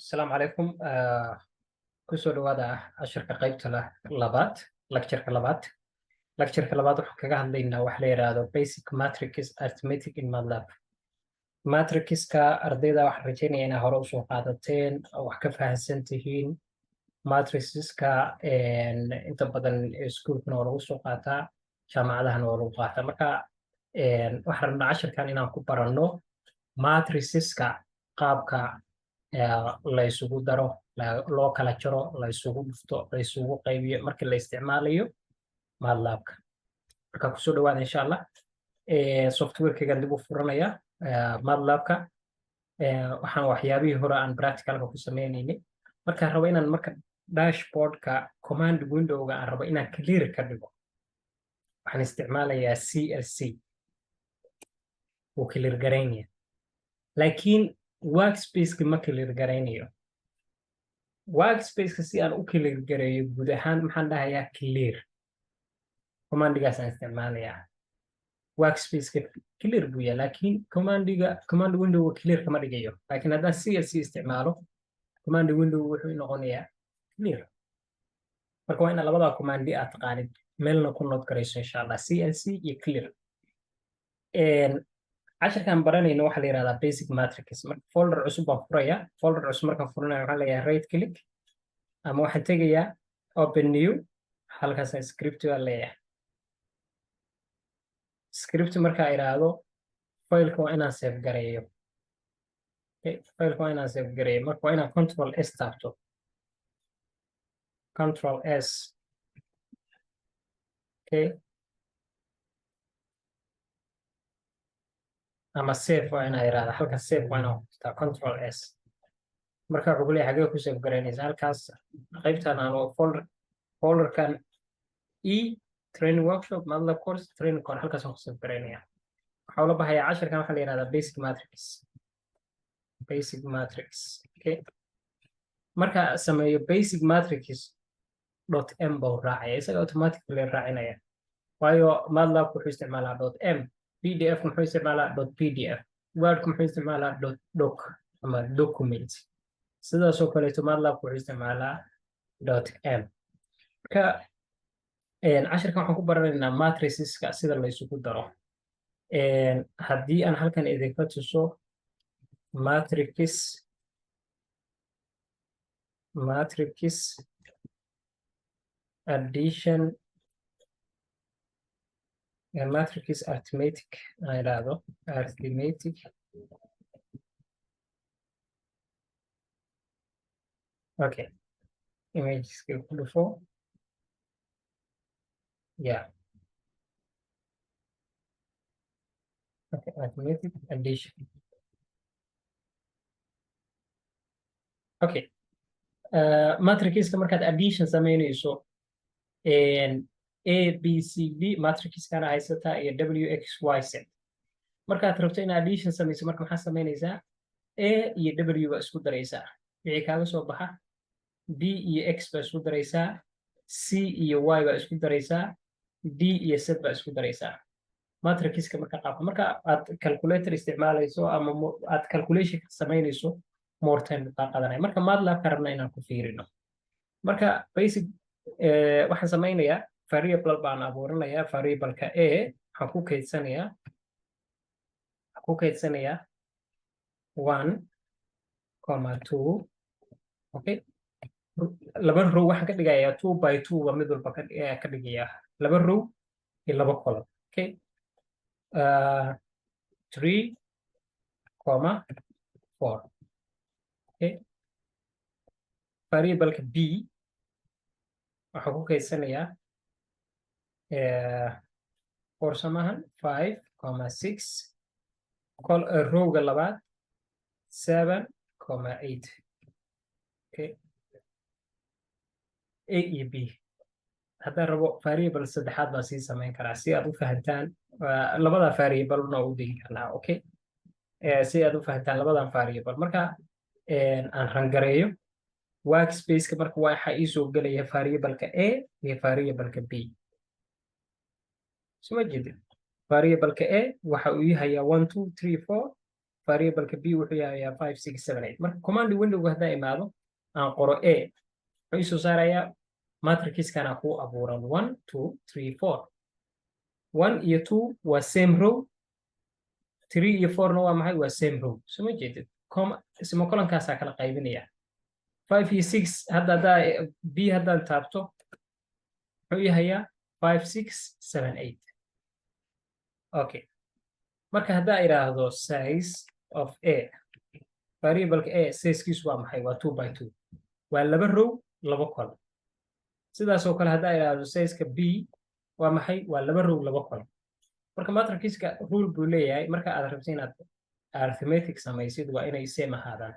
السلام عليكم kusoo dhawaada casharka qaybta labaad lectureka labaad waxaan kaga hadlaynaa wax la yiraahdo basic matrix arithmetic in MATLAB. Matrixka ardayda waxaan rajaynayaa inay hore usoo qaadateen oo wax ka fahamsan tihiin. Matrixiska inta badan iskuulkana waa lagu soo qaataa, jaamacadahana waa lagu qaataa. Marka waxaan rabnaa casharkan inaan ku baranno matrixiska qaabka la isugu daro, loo kala jaro, la isugu dhufto, la isugu qaybiyo markii la isticmaalayo MATLAB-ka. Marka kusoo dhawaada insha Allah. Software-kayga dib u furanaya MATLAB-ka. Waxaan waxyaabihii hore aan practical-ka ku sameynaynay. Markaan rabo inaan dashboard-ka command window-ga aan rabo inaan clear ka dhigo, waxaan isticmaalayaa CLC oo clear garaynaya. Laakiin workspace-ka ma clear garaynayo. Workspace-ka si aan u clear gareeyo guud ahaan maxaan dhahayaa clear. Command-gaas aan isticmaalayaa. Workspace-ka clear buu yahay, laakiin command window-ga clear kama dhigayo. Laakiin haddaan CLC isticmaalo, command window wuxuu noqonayaa clear. Marka waa inaad labada command aad taqaanid meelna ku note garayso insha Allah, CLC iyo clear. casharkan baranayno waxaa la yiraahdaa basic matrix. Marka folder cusub baan furaya. Folder cusub markaan furanayo waxaan leeyahay right click ama waxaan tegayaa open new, halkaas script baan leeyahay. Script markaa iraahdo file-ka waa inaan save gareeyo. File-ka waa inaan save gareeyo. Marka waa inaan control S taabto. Control S. ama save waa inaa iraahdo. Halka save waa inaan ku control S. Marka wuxuu leeyahay xagee ku save garaynaysa. Halkaas qaybtan aan folder-kan training workshop MATLAB course training course halkaas aan ku save garaynaya. waxaa la bahayaa casharkan waxaa la yiraahdaa basic matrix. Marka sameeyo basic matrix.m buu raacaya, isaga automatically raacinaya. waayo MATLAB wuxuu isticmaalaa .m, PDF muxuu isticmaalaa .pdf, Word muxuu isticmaalaa .doc ama document. sidaas oo kale MATLAB wuxuu isticmaalaa .m. Marka casharkan waxaan ku baranaynaa matriceska sida la isugu daro. haddii aan halkan idinka tuso matrix addition matrix arithmetic aan iraahdo arithmetic. Okay, imageska ku dhufo. Okay, arithmetic addition. Okay, matrixka markaad addition sameynayso A, B, C, D matrixkana haysataa iyo W, X, Y, Z. markaad rabto in addition sameyso marka maxaa sameynaysaa A iyo W ba isku daraysaa, wixii kaaga soo baxa B iyo X ba isku daraysaa, C iyo Y ba isku daraysaa, D iyo Z ba isku daraysaa. matrixka marka aad calculator isticmaalayso ama aad calculation sameynayso more time baa qaadanaya. marka MATLAB ka rabna inaan ku fiirino. marka basic waxaan sameynayaa variable baan abuuranayaa. variable-ka A waxaan ku kaydsanayaa 1,2. okay, laba row waxaan ka dhigayaa 2 by 2 ba mid walba ka dhigayaa laba row iyo laba column. okay, 3,4. okay, variable-ka B waxaan ku kaydsanayaa samahan 5,6. rowga labaad 7,8. okay, A iyo B. haddaan rabo variable saddexaad baan sii samayn karaa si aad u fahantaan labada variable-na u dhigi karnaa. okay, si aad u fahantaan labadan variable. marka aan rangareeyo workspace-ka marka waxa ii soo gelaya variable-ka A iyo variable-ka B. soo jeedin variable-ka A waxa uu yahay 1, 2, 3, 4 variable b wuxuu yahay 5 6 7 8 marka command window hadda imaado aan qoro a wuxuu soo saarayaa matrixkana ku abuuran 1 2 3 4 1 iyo 2 waa same row 3 iyo 4 na waa maxay waa same row soo ma jeedid isma kolankaas kala qaybinaya 5 iyo 6 hadda b haddaan taabto wuxuu yahay 5 6 7 8 okay marka hadda iraahdo size of a variable a size-kiisu waa maxay waa 2 by 2 waa laba row laba column sidaas oo kale hadda iraahdo size-ka b waa maxay waa laba row laba column marka matrixka rule buu leeyahay marka aad rabto inaad arithmetic samaysid waa inay same ahaadaan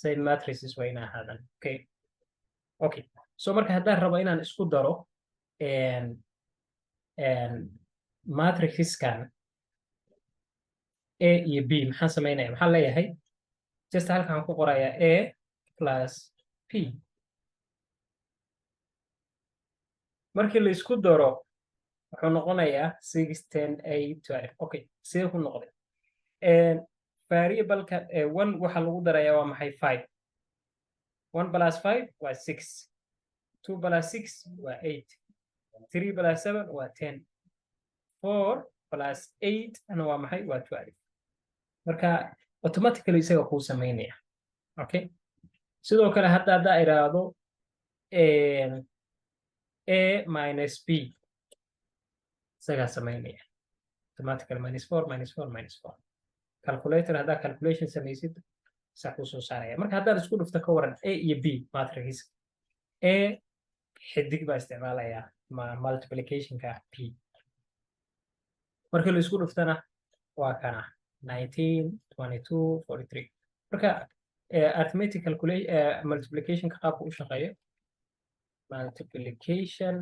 same matrices waa inay ahaadaan okay so marka haddaan rabo inaan isku daro matrixkan a iyo b maxaan samaynaya maxaan leeyahay just halkaan ku qorayaa a plus p markii la isku daro wuxuu noqonayaa 6 10 8 12 okay sidee ku noqday variable-ka 1 waxa lagu darayaa waa maxay 5 1 plus 5 waa 6 2 plus 6 waa 8 3 plus 7 waa 10 4 plus 8 ana waa maxay waa 12 marka automatically isaga kuu samaynaya okay sidoo kale hadda iraahdo a minus b isaga samaynaya automatically -4 calculator hadda calculation samaysid sax uu soo saaraya marka haddaan isku dhufto ka waran a iyo b matrix a xidig baa isticmaalaya multiplication-ka p marka la isku dhuftana waa kana 19 22 43 marka arithmetic multiplication-ka qaabka u shaqeeyo multiplication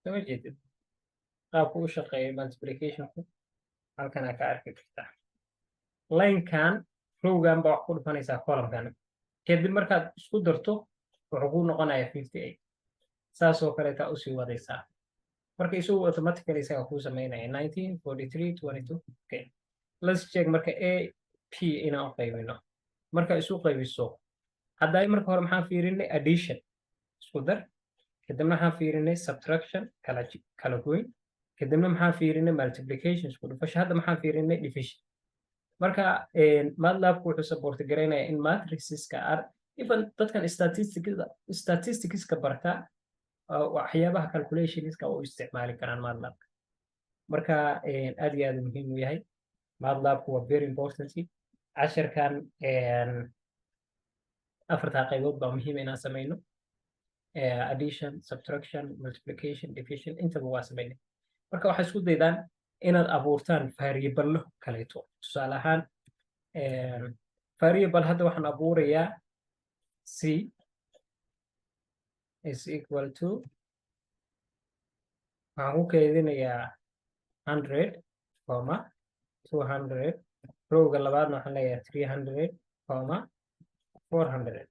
soo jeedid qaabka u shaqeeyo multiplication-ku halkan ka arki kartaa line-kan rowgan baa wax ku dhufanaysaa column-kan kadib markaad isku darto wuxuu ku noqonayaa 58 saas oo kale taa usii wadaysaa marka isagu automatically isaga kuu samaynaya 19 43 22 okay let's check marka a p inaan u qaybino marka isu qaybiso hadda marka hore maxaan fiirinay addition isku dar kadibna waxaan fiirinay subtraction kala goyn kadibna maxaan fiirinay multiplication isku dhufasho hadda maxaan fiirinay division marka MATLAB wuxuu support gareynayaa in matriceska even dadkan statistics-ka barta waxyaabaha calculationska oo isticmaali karaan MATLAB marka aad iyo aad muhiim u yahay MATLAB waa very important casharkan afarta qaybood baa muhiim inaan samayno addition subtraction multiplication division intaba waa samaynay marka waxay isku daydaan inaad abuurtaan variable kaleeto tusaale ahaan variable hadda waxaan abuurayaa c is equal to waxaan ku keedinayaa 100 comma 200 rowga labaadna waxaan leeyahay 300 comma 400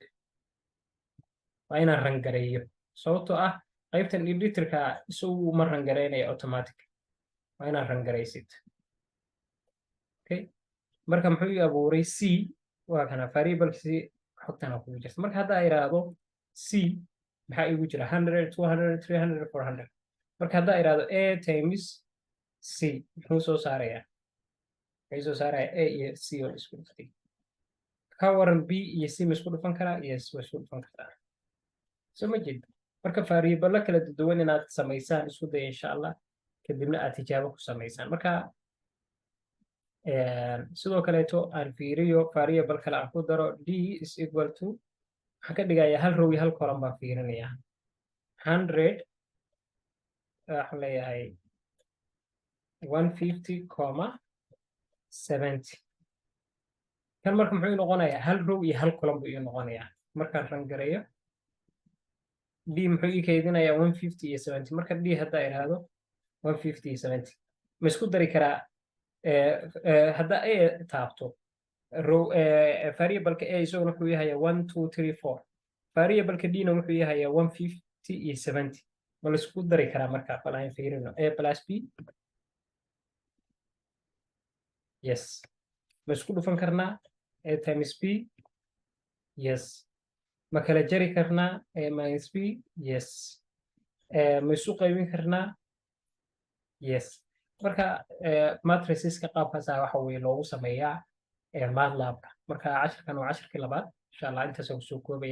waa inaan rangareeyo sababtoo ah qaybtan editorka isagu ma rangareynaya automatic waa inaan rangaraysid okay marka muxuu ii abuuray c waa kana variable c xogtana kugu jirta marka hadda iraahdo c maxaa igu jira 100 200 300 400 marka hadda iraahdo a times c muxuu soo saarayaa waxay soo saaraya a iyo c oo isku dhuftay ka waran b iyo c ma isku dhufan karaa yes waa isku dhufan kartaa soo ma jeed marka variable kala duwan inaad samaysaan isku day insha Allah kadibna aad tijaabo ku samaysaan marka sidoo kaleeto aan fiiriyo variable kale aan ku daro d is equal to waxaan ka dhigayaa hal row iyo hal column baan fiirinayaa 100 waxaan leeyahay 150 comma 70 kan marka muxuu noqonayaa hal row iyo hal column buu noqonayaa markaan rangareeyo d muxuu ii kaydinayaa 150 iyo 70 marka d hadda iraahdo 150 iyo 70 ma isku dari karaa hadda a taabto row variable-ka a isaguna wuxuu yahay 1 2 3 4 variable-ka d na wuxuu yahay 150 iyo 70 ma la isku dari karaa marka falaan fiirino a plus b yes ma isku dhufan karnaa a times b yes ma kala jari karnaa a minus b yes ma isu qaybin karnaa yes marka matriceska qaabkaasa waxa weye loogu sameeyaa matlabka marka casharkan waa casharkii labaad insha allah intaas kusoo koobaya